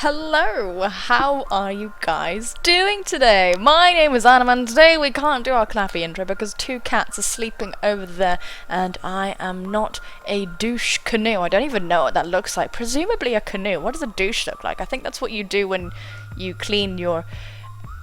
Hello, how are you guys doing today? My name is Anima and today we can't do our clappy intro because two cats are sleeping over there and I am not a douche canoe. I don't even know what that looks like. Presumably a canoe. What does a douche look like? I think that's what you do when you clean your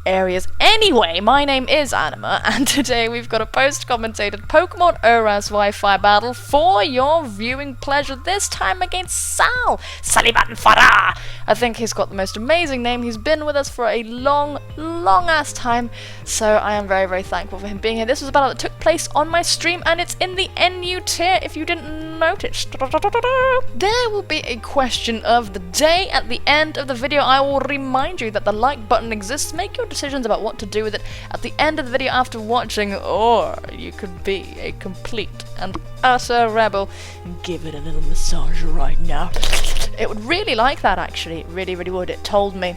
areas. Anyway, my name is Anima, and today we've got a post-commentated Pokemon ORAS Wi-Fi battle for your viewing pleasure, this time against Salle. Farah! I think he's got the most amazing name. He's been with us for a long ass time, so I am very thankful for him being here. This was a battle that took place on my stream, and it's in the NU tier if you didn't notice. There will be a question of the day at the end of the video. I will remind you that the like button exists. Make your decisions about what to do with it at the end of the video after watching, or you could be a complete and utter rebel and give it a little massage right now. It would really like that, actually. It really would. It told me.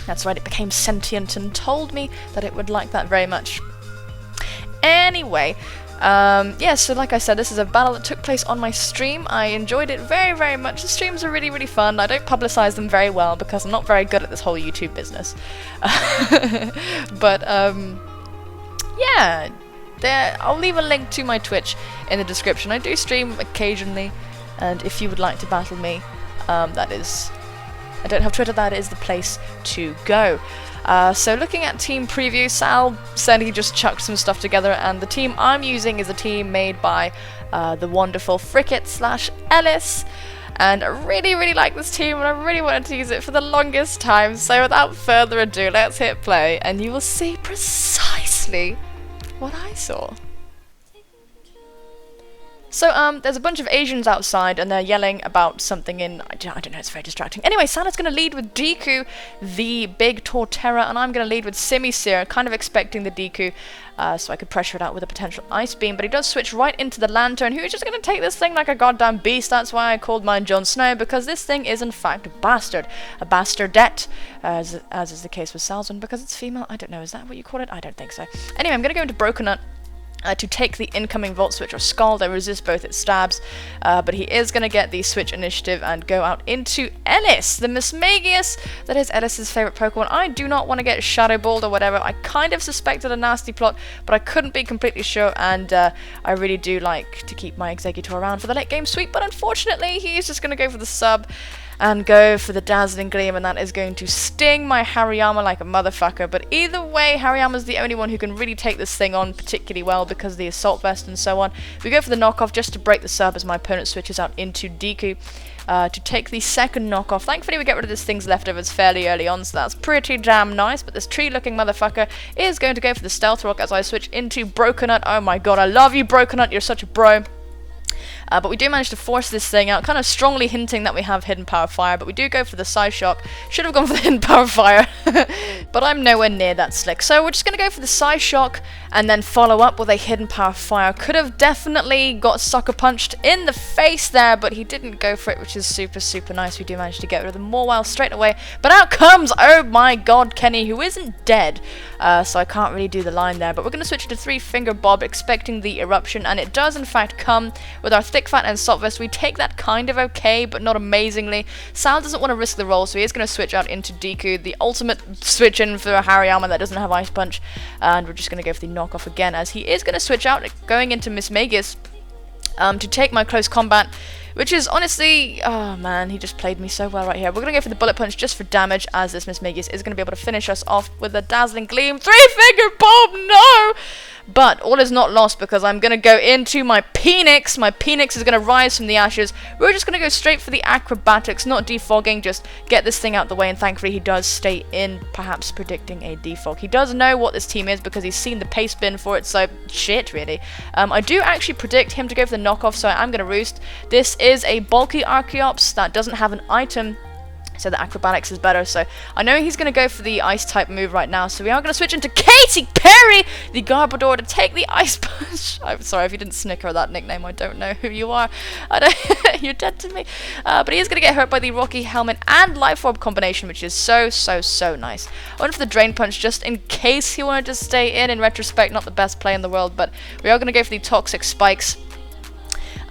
That's right, it became sentient and told me that it would like that very much. Anyway, yeah, so like I said, this is a battle that took place on my stream. I enjoyed it very much. The streams are really fun. I don't publicize them very well because I'm not very good at this whole YouTube business. But, yeah, I'll leave a link to my Twitch in the description. I do stream occasionally, and if you would like to battle me, that is... I don't have Twitter, that is the place to go. So looking at team preview, Sal said he just chucked some stuff together, and the team I'm using is a team made by the wonderful Fricket/Ellis, and I really like this team and I really wanted to use it for the longest time. So without further ado, let's hit play and you will see precisely what I saw. So, there's a bunch of Asians outside, and they're yelling about something in... I don't know, it's very distracting. Anyway, Salle's going to lead with Deku, the big Torterra, and I'm going to lead with Simisear, kind of expecting the Deku, so I could pressure it out with a potential Ice Beam, but he does switch right into the Lantern, who's just going to take this thing like a goddamn beast. That's why I called mine Jon Snow, because this thing is in fact a bastard. A bastardette, as is the case with Sal's one, because it's female. I don't know, is that what you call it? I don't think so. Anyway, I'm going to go into Broken Nut. To take the incoming Volt Switch or Scald. I resist both its stabs, but he is going to get the Switch Initiative and go out into Ellis, the Mismagius that is Ellis's favourite Pokemon. I do not want to get Shadow Balled or whatever. I kind of suspected a nasty plot, but I couldn't be completely sure, and I really do like to keep my Exeggutor around for the late game sweep, but unfortunately he's just going to go for the sub and go for the Dazzling Gleam, and that is going to sting my Hariyama like a motherfucker. But either way, Hariyama's the only one who can really take this thing on particularly well because of the Assault Vest and so on. We go for the knockoff just to break the sub as my opponent switches out into Deku to take the second knockoff. Thankfully, we get rid of this thing's leftovers fairly early on, so that's pretty damn nice. But this tree-looking motherfucker is going to go for the Stealth Rock as I switch into Broken Nut. Oh my god, I love you, Broken Nut. You're such a bro. But we do manage to force this thing out, kind of strongly hinting that we have Hidden Power Fire, but we do go for the Psyshock. Should have gone for the Hidden Power Fire, but I'm nowhere near that slick. So we're just going to go for the Psyshock and then follow up with a Hidden Power Fire. Could have definitely got Sucker Punched in the face there, but he didn't go for it, which is super nice. We do manage to get rid of the Mawile straight away, but out comes, oh my god, Kenny, who isn't dead, so I can't really do the line there. But we're going to switch to Three Finger Bob, expecting the Eruption, and it does in fact come with our Thick Fat and Assault Vest. We take that kind of okay, but not amazingly. Sal doesn't want to risk the roll, so he is going to switch out into Deku, the ultimate switch in for Hariyama that doesn't have Ice Punch, and we're just going to go for the knockoff again, as he is going to switch out, going into Mismagius to take my close combat, which is honestly, oh man, he just played me so well right here. We're going to go for the Bullet Punch just for damage, as this Mismagius is going to be able to finish us off with a Dazzling Gleam. Three-Finger Bob, no! But all is not lost, because I'm going to go into my Penix. My Penix is going to rise from the ashes. We're just going to go straight for the Acrobatics, not defogging, just get this thing out the way, and thankfully he does stay in, perhaps predicting a defog. He does know what this team is because he's seen the pace bin for it, so shit, really. I do actually predict him to go for the knockoff, so I'm going to roost. This is a bulky Archeops that doesn't have an item, so the Acrobatics is better. So I know he's going to go for the Ice type move right now, so we are going to switch into Katy Perry, the Garbodor, to take the Ice Punch. I'm sorry if you didn't snicker at that nickname, I don't know who you are. You're dead to me. But he is going to get hurt by the Rocky Helmet and Life Orb combination, which is so nice. I went for the Drain Punch just in case he wanted to stay in. In retrospect, not the best play in the world, but we are going to go for the Toxic Spikes.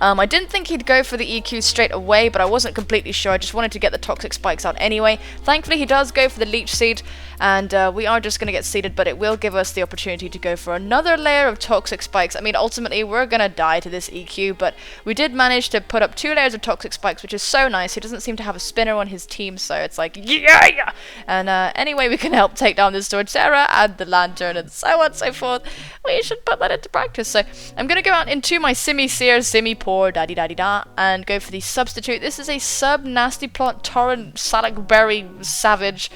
I didn't think he'd go for the EQ straight away, but I wasn't completely sure. I just wanted to get the toxic spikes out anyway. Thankfully, he does go for the leech seed, and we are just going to get seeded, but it will give us the opportunity to go for another layer of toxic spikes. I mean, ultimately, we're going to die to this EQ, but we did manage to put up 2 layers of toxic spikes, which is so nice. He doesn't seem to have a spinner on his team, so it's like, yeah! And anyway, we can help take down this Torterra and the lantern and so on and so forth. We should put that into practice. So I'm going to go out into my Simi Seer, Simi Poor, daddy daddy da, and go for the substitute. This is a sub nasty plot torrent Salic Berry Savage,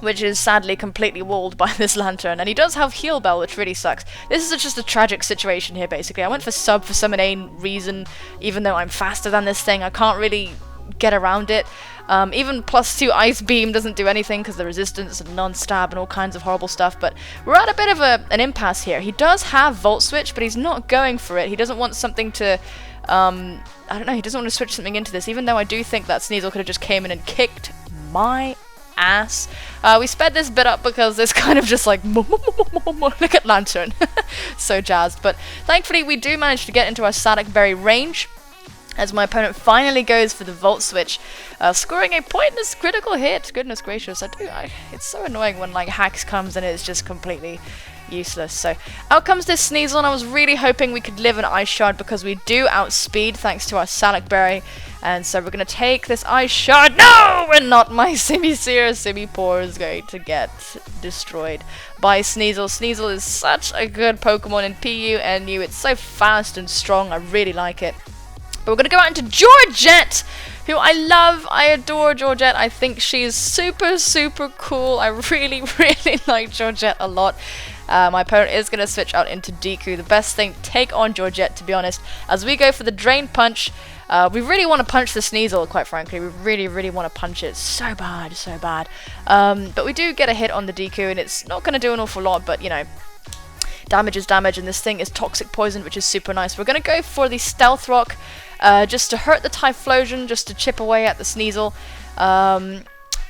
which is sadly completely walled by this lantern, and he does have heal bell, which really sucks. This is just a tragic situation here, basically. I went for sub for some inane reason, even though I'm faster than this thing. I can't really get around it. Even +2 ice beam doesn't do anything because the resistance and non-stab and all kinds of horrible stuff, but we're at a bit of an impasse here. He does have Volt Switch, but he's not going for it. He doesn't want something to, I don't know, he doesn't want to switch something into this, even though I do think that Sneasel could have just came in and kicked my ass. We sped this bit up because it's kind of just like, look at Lantern. So jazzed, but thankfully we do manage to get into our Salic Berry range, as my opponent finally goes for the Volt Switch, scoring a pointless critical hit. Goodness gracious, it's so annoying when like Hacks comes and it's just completely useless. So out comes this Sneasel, and I was really hoping we could live an Ice Shard because we do outspeed thanks to our Salic Berry. And so we're going to take this Ice Shard. No! We're not. My Simi Seer, Simi Poor is going to get destroyed by Sneasel. Sneasel is such a good Pokemon in PU and U. It's so fast and strong. I really like it. But we're going to go out into Georgette, who I love. I adore Georgette. I think she's super, super cool. I really, really like Georgette a lot. My opponent is going to switch out into Deku. The best thing to take on Georgette, to be honest, as we go for the Drain Punch. We really want to punch the Sneasel, quite frankly. We really, really want to punch it so bad, so bad. But we do get a hit on the Deku, and it's not going to do an awful lot, but, you know, damage is damage, and this thing is Toxic Poison, which is super nice. We're going to go for the Stealth Rock, just to hurt the Typhlosion, just to chip away at the Sneasel.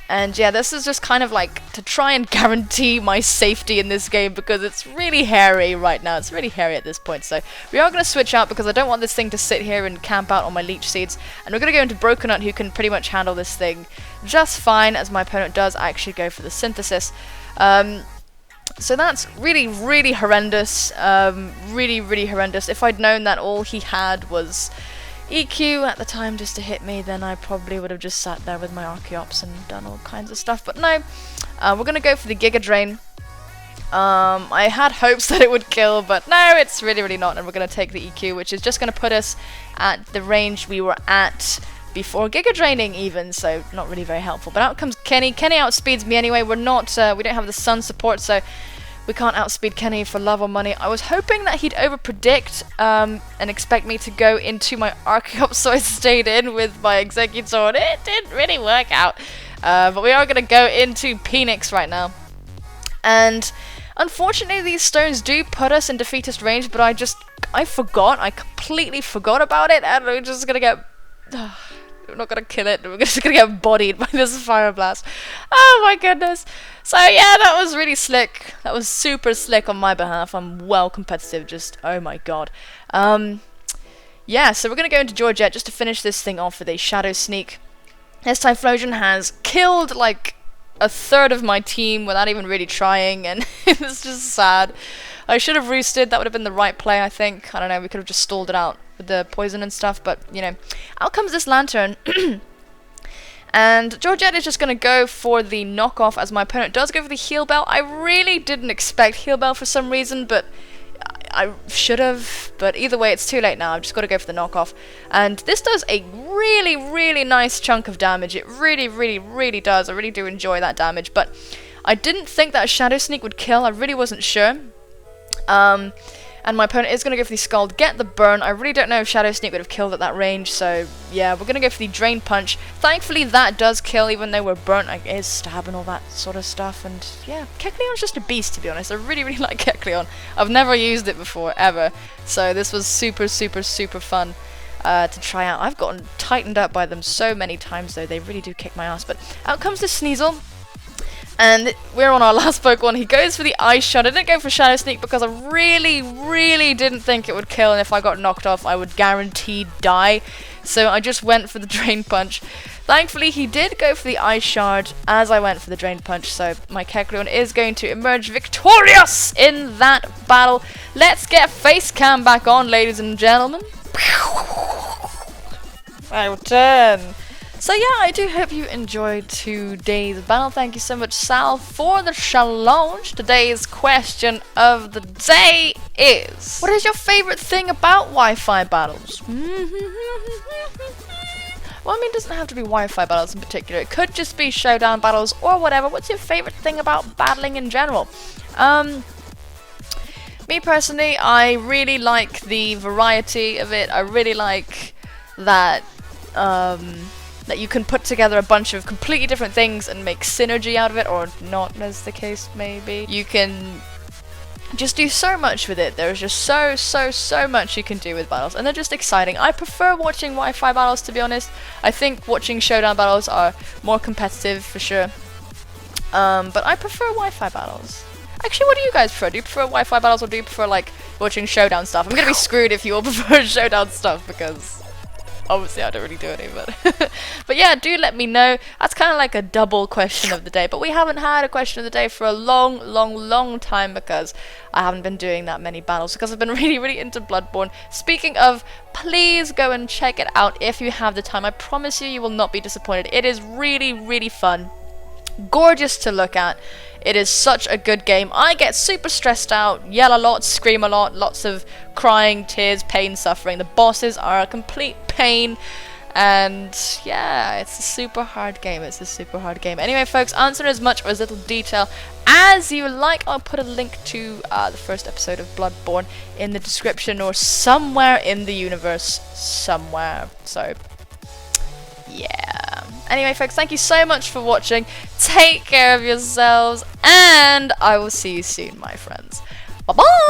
And yeah, this is just kind of like to try and guarantee my safety in this game, because it's really hairy right now. It's really hairy at this point. So we are going to switch out because I don't want this thing to sit here and camp out on my Leech Seeds. And we're going to go into Brokenut, who can pretty much handle this thing just fine, as my opponent does actually go for the Synthesis. So that's really, really horrendous. Really, really horrendous. If I'd known that all he had was EQ at the time just to hit me, then I probably would have just sat there with my Archeops and done all kinds of stuff. But no, we're going to go for the Giga Drain. I had hopes that it would kill, but no, it's really, really not. And we're going to take the EQ, which is just going to put us at the range we were at before Giga Draining even, so not really very helpful. But out comes Kenny. Kenny outspeeds me anyway. We're not, we don't have the Sun support, so we can't outspeed Kenny for love or money. I was hoping that he'd over-predict and expect me to go into my Archeops, so I stayed in with my Exeggutor, and it didn't really work out. But we are going to go into Phoenix right now. And unfortunately, these stones do put us in defeatist range, but I forgot. I completely forgot about it, and we're just going to get... We're not going to kill it, we're just going to get bodied by this Fire Blast. Oh my goodness. So yeah, that was really slick. That was super slick on my behalf. I'm well competitive, just oh my god. Yeah, so we're going to go into Georgette just to finish this thing off with a Shadow Sneak. This Typhlosion has killed like a third of my team without even really trying, and it's just sad. I should have roosted, that would have been the right play, I think. I don't know, we could have just stalled it out with the poison and stuff, but, you know. Out comes this Lantern, and Georgette is just going to go for the knockoff, as my opponent does go for the Heal Bell. I really didn't expect Heal Bell for some reason, but I should have. But either way, it's too late now. I've just got to go for the knockoff. And this does a really, really nice chunk of damage. It really, really, really does. I really do enjoy that damage, but I didn't think that Shadow Sneak would kill. I really wasn't sure. And my opponent is going to go for the Scald, get the burn. I really don't know if Shadow Sneak would have killed at that range, so yeah, we're going to go for the Drain Punch. Thankfully that does kill, even though we're burnt. It is stab and all that sort of stuff, and yeah, Kecleon's just a beast, to be honest. I really, really like Kecleon. I've never used it before, ever, so this was super, super, super fun to try out. I've gotten tightened up by them so many times, though. They really do kick my ass, but out comes the Sneasel. And we're on our last Pokemon. He goes for the Ice Shot. I didn't go for Shadow Sneak because I really didn't think it would kill, and if I got knocked off, I would guaranteed die. So I just went for the Drain Punch. Thankfully, he did go for the Ice Shard as I went for the Drain Punch, so my Kecleon is going to emerge victorious in that battle. Let's get face cam back on, ladies and gentlemen. I return. So yeah, I do hope you enjoyed today's battle. Thank you so much, Salle, for the challenge. Today's question of the day is, what is your favorite thing about Wi-Fi battles? Well, I mean, it doesn't have to be Wi-Fi battles in particular. It could just be showdown battles or whatever. What's your favorite thing about battling in general? Me personally, I really like the variety of it. I really like that that you can put together a bunch of completely different things and make synergy out of it, or not, as the case may be. You can just do so much with it. There's just so much you can do with battles, and they're just exciting. I prefer watching Wi-Fi battles, to be honest. I think watching showdown battles are more competitive for sure, but I prefer Wi-Fi battles. Actually, what do you guys prefer? Do you prefer Wi-Fi battles, or do you prefer like watching showdown stuff? I'm gonna be screwed if you all prefer showdown stuff, because obviously I don't really do any, but yeah, do let me know. That's kind of like a double question of the day, but we haven't had a question of the day for a long time, because I haven't been doing that many battles, because I've been really into Bloodborne. Speaking of, please go and check it out if you have the time. I promise you, you will not be disappointed. It is really fun, gorgeous to look at. It is such a good game. I get super stressed out, yell a lot, scream a lot, lots of crying, tears, pain, suffering. The bosses are a complete pain, and yeah, it's a super hard game. Anyway, folks, answer as much or as little detail as you like. I'll put a link to the first episode of Bloodborne in the description, or somewhere in the universe somewhere. So yeah. Anyway, folks, thank you so much for watching. Take care of yourselves, and I will see you soon, my friends. Bye-bye!